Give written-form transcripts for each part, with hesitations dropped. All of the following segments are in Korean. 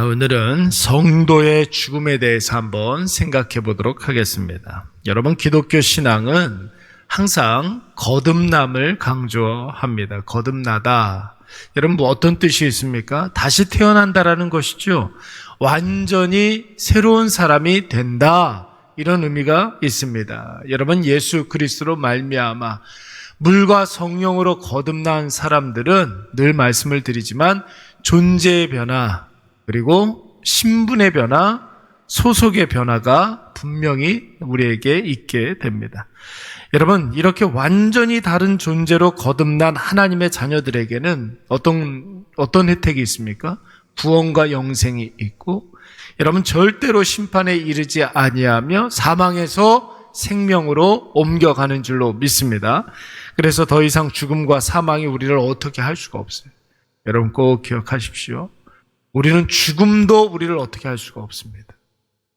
오늘은 성도의 죽음에 대해서 한번 생각해 보도록 하겠습니다. 여러분, 기독교 신앙은 항상 거듭남을 강조합니다. 거듭나다. 여러분, 어떤 뜻이 있습니까? 다시 태어난다라는 것이죠. 완전히 새로운 사람이 된다. 이런 의미가 있습니다. 여러분, 예수 그리스도로 말미암아 물과 성령으로 거듭난 사람들은 늘 말씀을 드리지만 존재의 변화, 그리고 신분의 변화, 소속의 변화가 분명히 우리에게 있게 됩니다. 여러분, 이렇게 완전히 다른 존재로 거듭난 하나님의 자녀들에게는 어떤 혜택이 있습니까? 구원과 영생이 있고, 여러분, 절대로 심판에 이르지 아니하며 사망에서 생명으로 옮겨가는 줄로 믿습니다. 그래서 더 이상 죽음과 사망이 우리를 어떻게 할 수가 없어요. 여러분, 꼭 기억하십시오. 우리는 죽음도 우리를 어떻게 할 수가 없습니다.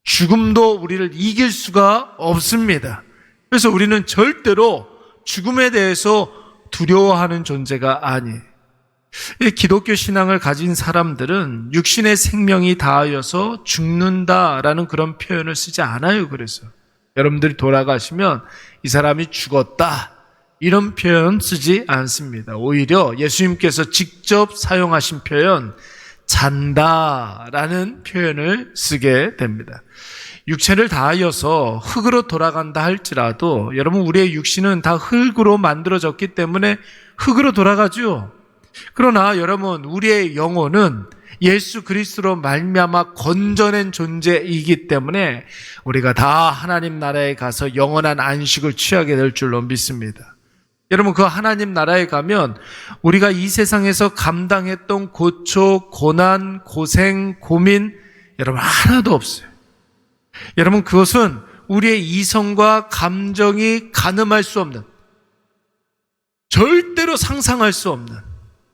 죽음도 우리를 이길 수가 없습니다. 그래서 우리는 절대로 죽음에 대해서 두려워하는 존재가 아니에요. 기독교 신앙을 가진 사람들은 육신의 생명이 다하여서 죽는다라는 그런 표현을 쓰지 않아요. 그래서 여러분들이 돌아가시면 이 사람이 죽었다, 이런 표현 쓰지 않습니다. 오히려 예수님께서 직접 사용하신 표현, 잔다라는 표현을 쓰게 됩니다. 육체를 다하여서 흙으로 돌아간다 할지라도 여러분, 우리의 육신은 다 흙으로 만들어졌기 때문에 흙으로 돌아가죠. 그러나 여러분, 우리의 영혼은 예수 그리스도로 말미암아 건져낸 존재이기 때문에 우리가 다 하나님 나라에 가서 영원한 안식을 취하게 될 줄로 믿습니다. 여러분, 그 하나님 나라에 가면 우리가 이 세상에서 감당했던 고초, 고난, 고생, 고민, 여러분 하나도 없어요. 여러분, 그것은 우리의 이성과 감정이 가늠할 수 없는, 절대로 상상할 수 없는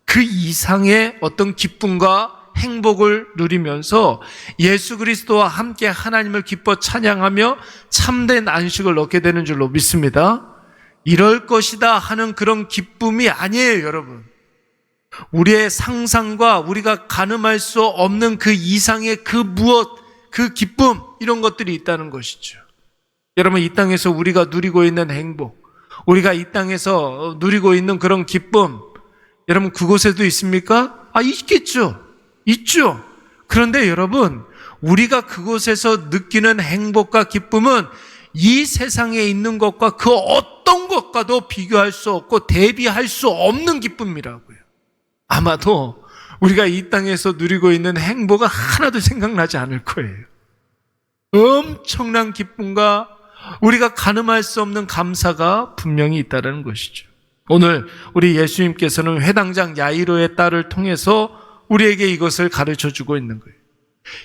그 이상의 어떤 기쁨과 행복을 누리면서 예수 그리스도와 함께 하나님을 기뻐 찬양하며 참된 안식을 얻게 되는 줄로 믿습니다. 이럴 것이다 하는 그런 기쁨이 아니에요, 여러분. 우리의 상상과 우리가 가늠할 수 없는 그 이상의 그 무엇, 그 기쁨, 이런 것들이 있다는 것이죠. 여러분, 이 땅에서 우리가 누리고 있는 행복, 우리가 이 땅에서 누리고 있는 그런 기쁨, 여러분, 그곳에도 있습니까? 있겠죠. 있죠. 그런데 여러분, 우리가 그곳에서 느끼는 행복과 기쁨은 이 세상에 있는 것과 그 어떤 것과도 비교할 수 없고 대비할 수 없는 기쁨이라고요. 아마도 우리가 이 땅에서 누리고 있는 행복은 하나도 생각나지 않을 거예요. 엄청난 기쁨과 우리가 가늠할 수 없는 감사가 분명히 있다는 것이죠. 오늘 우리 예수님께서는 회당장 야이로의 딸을 통해서 우리에게 이것을 가르쳐주고 있는 거예요.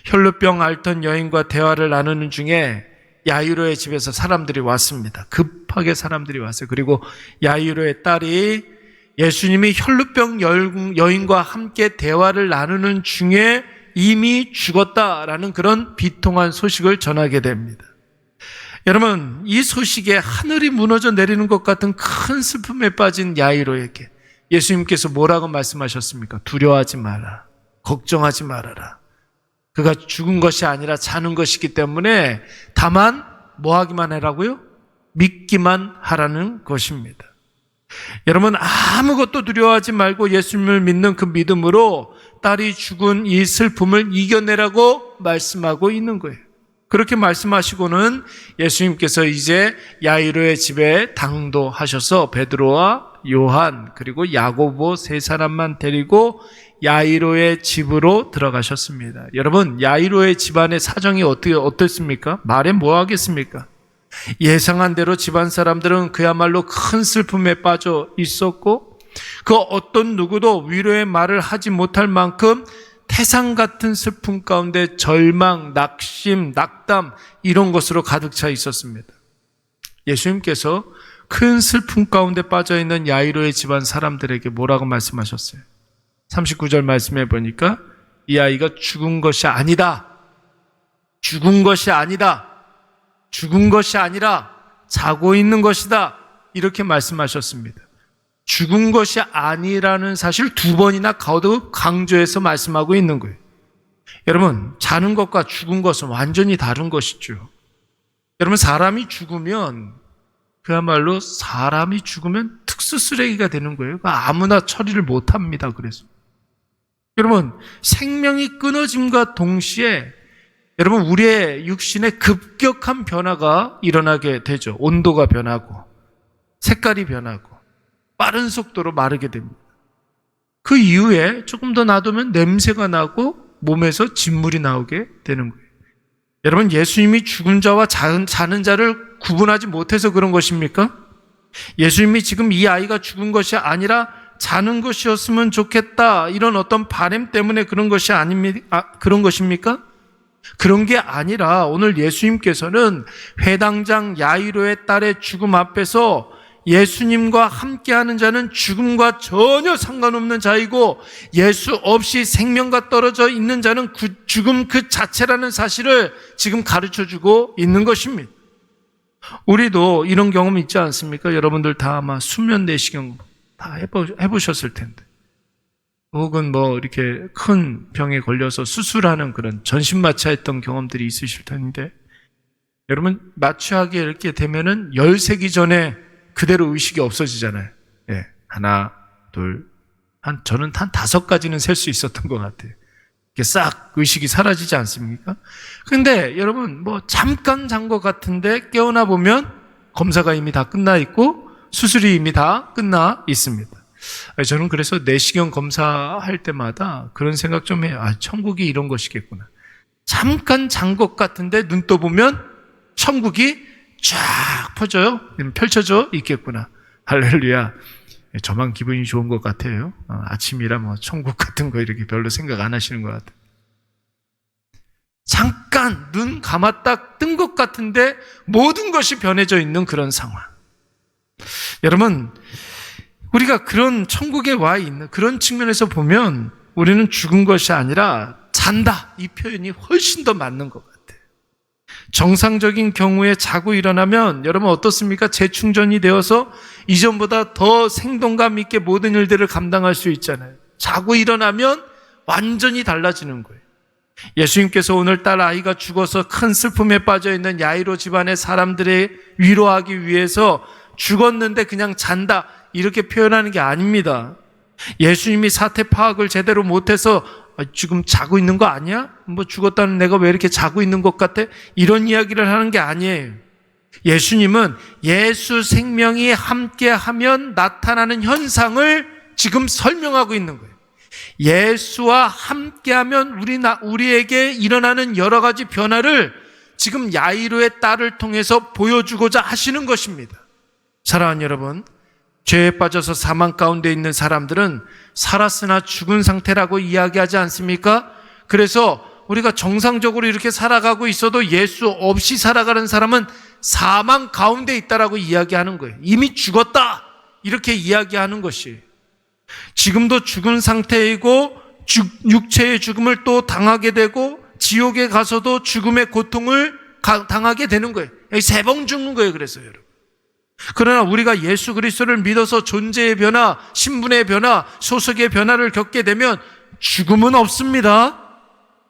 혈루병 앓던 여인과 대화를 나누는 중에 야이로의 집에서 사람들이 왔습니다. 급하게 사람들이 왔어요. 그리고 야이로의 딸이 예수님이 혈루병 여인과 함께 대화를 나누는 중에 이미 죽었다라는 그런 비통한 소식을 전하게 됩니다. 여러분, 이 소식에 하늘이 무너져 내리는 것 같은 큰 슬픔에 빠진 야이로에게 예수님께서 뭐라고 말씀하셨습니까? 두려워하지 마라. 걱정하지 말아라. 그가 죽은 것이 아니라 자는 것이기 때문에 다만 뭐 하기만 하라고요? 믿기만 하라는 것입니다. 여러분, 아무것도 두려워하지 말고 예수님을 믿는 그 믿음으로 딸이 죽은 이 슬픔을 이겨내라고 말씀하고 있는 거예요. 그렇게 말씀하시고는 예수님께서 이제 야이로의 집에 당도하셔서 베드로와 요한 그리고 야고보 세 사람만 데리고 야이로의 집으로 들어가셨습니다. 여러분, 야이로의 집안의 사정이 어땠습니까? 말해 뭐 하겠습니까? 예상한 대로 집안 사람들은 그야말로 큰 슬픔에 빠져 있었고 그 어떤 누구도 위로의 말을 하지 못할 만큼 태산 같은 슬픔 가운데 절망, 낙심, 낙담, 이런 것으로 가득 차 있었습니다. 예수님께서 큰 슬픔 가운데 빠져있는 야이로의 집안 사람들에게 뭐라고 말씀하셨어요? 39절 말씀해 보니까 이 아이가 죽은 것이 아니다. 죽은 것이 아니다. 죽은 것이 아니라 자고 있는 것이다. 이렇게 말씀하셨습니다. 죽은 것이 아니라는 사실 두 번이나 거듭 강조해서 말씀하고 있는 거예요. 여러분, 자는 것과 죽은 것은 완전히 다른 것이죠. 여러분, 사람이 죽으면 그야말로 사람이 죽으면 특수 쓰레기가 되는 거예요. 아무나 처리를 못 합니다. 그래서 여러분, 생명이 끊어짐과 동시에 여러분, 우리의 육신에 급격한 변화가 일어나게 되죠. 온도가 변하고 색깔이 변하고 빠른 속도로 마르게 됩니다. 그 이후에 조금 더 놔두면 냄새가 나고 몸에서 진물이 나오게 되는 거예요. 여러분, 예수님이 죽은 자와 자는 자를 구분하지 못해서 그런 것입니까? 예수님이 지금 이 아이가 죽은 것이 아니라 자는 것이었으면 좋겠다, 이런 어떤 바람 때문에 그런 것이 그런 것입니까? 그런 게 아니라 오늘 예수님께서는 회당장 야이로의 딸의 죽음 앞에서 예수님과 함께하는 자는 죽음과 전혀 상관없는 자이고 예수 없이 생명과 떨어져 있는 자는 죽음 그 자체라는 사실을 지금 가르쳐주고 있는 것입니다. 우리도 이런 경험 있지 않습니까? 여러분들 다 아마 수면 내시경 다 해보셨을 텐데, 혹은 이렇게 큰 병에 걸려서 수술하는 그런 전신마취했던 경험들이 있으실 텐데, 여러분, 마취하게 이렇게 되면은 13기 전에 그대로 의식이 없어지잖아요. 예, 하나, 둘, 저는 한 5가지는 셀 수 있었던 것 같아요. 이렇게 싹 의식이 사라지지 않습니까? 근데 여러분, 잠깐 잔 것 같은데 깨어나 보면 검사가 이미 다 끝나 있고 수술이 이미 다 끝나 있습니다. 저는 그래서 내시경 검사할 때마다 그런 생각 좀 해요. 천국이 이런 것이겠구나. 잠깐 잔 것 같은데 눈 떠보면 천국이 쫙 펼쳐져 있겠구나. 할렐루야. 저만 기분이 좋은 것 같아요. 아침이라 천국 같은 거 이렇게 별로 생각 안 하시는 것 같아요. 잠깐 눈 감았다 뜬 것 같은데 모든 것이 변해져 있는 그런 상황. 여러분, 우리가 그런 천국에 와 있는 그런 측면에서 보면 우리는 죽은 것이 아니라 잔다, 이 표현이 훨씬 더 맞는 것 같아요. 정상적인 경우에 자고 일어나면 여러분 어떻습니까? 재충전이 되어서 이전보다 더 생동감 있게 모든 일들을 감당할 수 있잖아요. 자고 일어나면 완전히 달라지는 거예요. 예수님께서 오늘 딸 아이가 죽어서 큰 슬픔에 빠져있는 야이로 집안의 사람들의 위로하기 위해서 죽었는데 그냥 잔다, 이렇게 표현하는 게 아닙니다. 예수님이 사태 파악을 제대로 못해서 지금 자고 있는 거 아니야? 죽었다는 내가 왜 이렇게 자고 있는 것 같아? 이런 이야기를 하는 게 아니에요. 예수님은 예수 생명이 함께하면 나타나는 현상을 지금 설명하고 있는 거예요. 예수와 함께하면 우리에게 일어나는 여러 가지 변화를 지금 야이로의 딸을 통해서 보여주고자 하시는 것입니다. 사랑하는 여러분, 죄에 빠져서 사망 가운데 있는 사람들은 살았으나 죽은 상태라고 이야기하지 않습니까? 그래서 우리가 정상적으로 이렇게 살아가고 있어도 예수 없이 살아가는 사람은 사망 가운데 있다라고 이야기하는 거예요. 이미 죽었다, 이렇게 이야기하는 것이. 지금도 죽은 상태이고 육체의 죽음을 또 당하게 되고 지옥에 가서도 죽음의 고통을 당하게 되는 거예요. 3번 죽는 거예요. 그래서 여러분, 그러나 우리가 예수 그리스도를 믿어서 존재의 변화, 신분의 변화, 소속의 변화를 겪게 되면 죽음은 없습니다.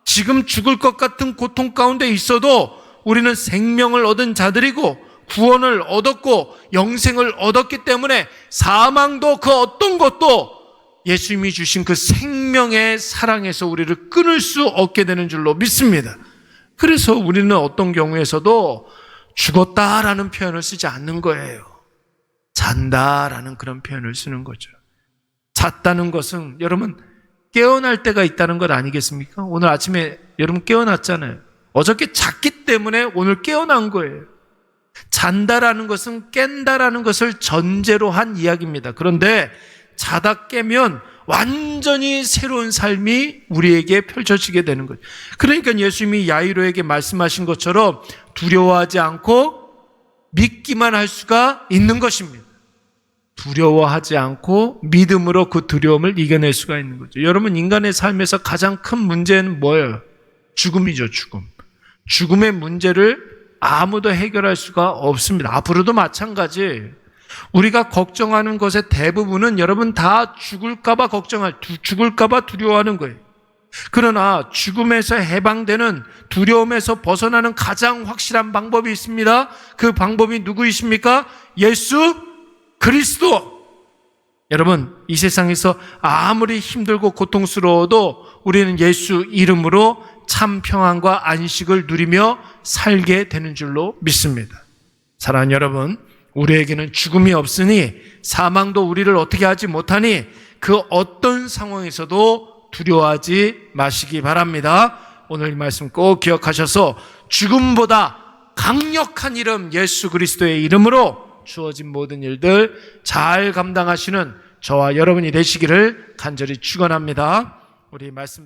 지금 죽을 것 같은 고통 가운데 있어도 우리는 생명을 얻은 자들이고 구원을 얻었고 영생을 얻었기 때문에 사망도 그 어떤 것도 예수님이 주신 그 생명의 사랑에서 우리를 끊을 수 없게 되는 줄로 믿습니다. 그래서 우리는 어떤 경우에서도 죽었다라는 표현을 쓰지 않는 거예요. 잔다라는 그런 표현을 쓰는 거죠. 잤다는 것은 여러분 깨어날 때가 있다는 것 아니겠습니까? 오늘 아침에 여러분 깨어났잖아요. 어저께 잤기 때문에 오늘 깨어난 거예요. 잔다라는 것은 깬다라는 것을 전제로 한 이야기입니다. 그런데 자다 깨면 완전히 새로운 삶이 우리에게 펼쳐지게 되는 거죠. 그러니까 예수님이 야이로에게 말씀하신 것처럼 두려워하지 않고 믿기만 할 수가 있는 것입니다. 두려워하지 않고 믿음으로 그 두려움을 이겨낼 수가 있는 거죠. 여러분, 인간의 삶에서 가장 큰 문제는 뭐예요? 죽음이죠, 죽음. 죽음의 문제를 아무도 해결할 수가 없습니다. 앞으로도 마찬가지. 우리가 걱정하는 것의 대부분은 여러분 다 죽을까봐 두려워하는 거예요. 그러나 죽음에서 해방되는, 두려움에서 벗어나는 가장 확실한 방법이 있습니다. 그 방법이 누구이십니까? 예수 그리스도. 여러분, 이 세상에서 아무리 힘들고 고통스러워도 우리는 예수 이름으로 참 평안과 안식을 누리며 살게 되는 줄로 믿습니다. 사랑하는 여러분, 우리에게는 죽음이 없으니 사망도 우리를 어떻게 하지 못하니 그 어떤 상황에서도 두려워하지 마시기 바랍니다. 오늘 이 말씀 꼭 기억하셔서 죽음보다 강력한 이름 예수 그리스도의 이름으로 주어진 모든 일들 잘 감당하시는 저와 여러분이 되시기를 간절히 축원합니다. 우리 말씀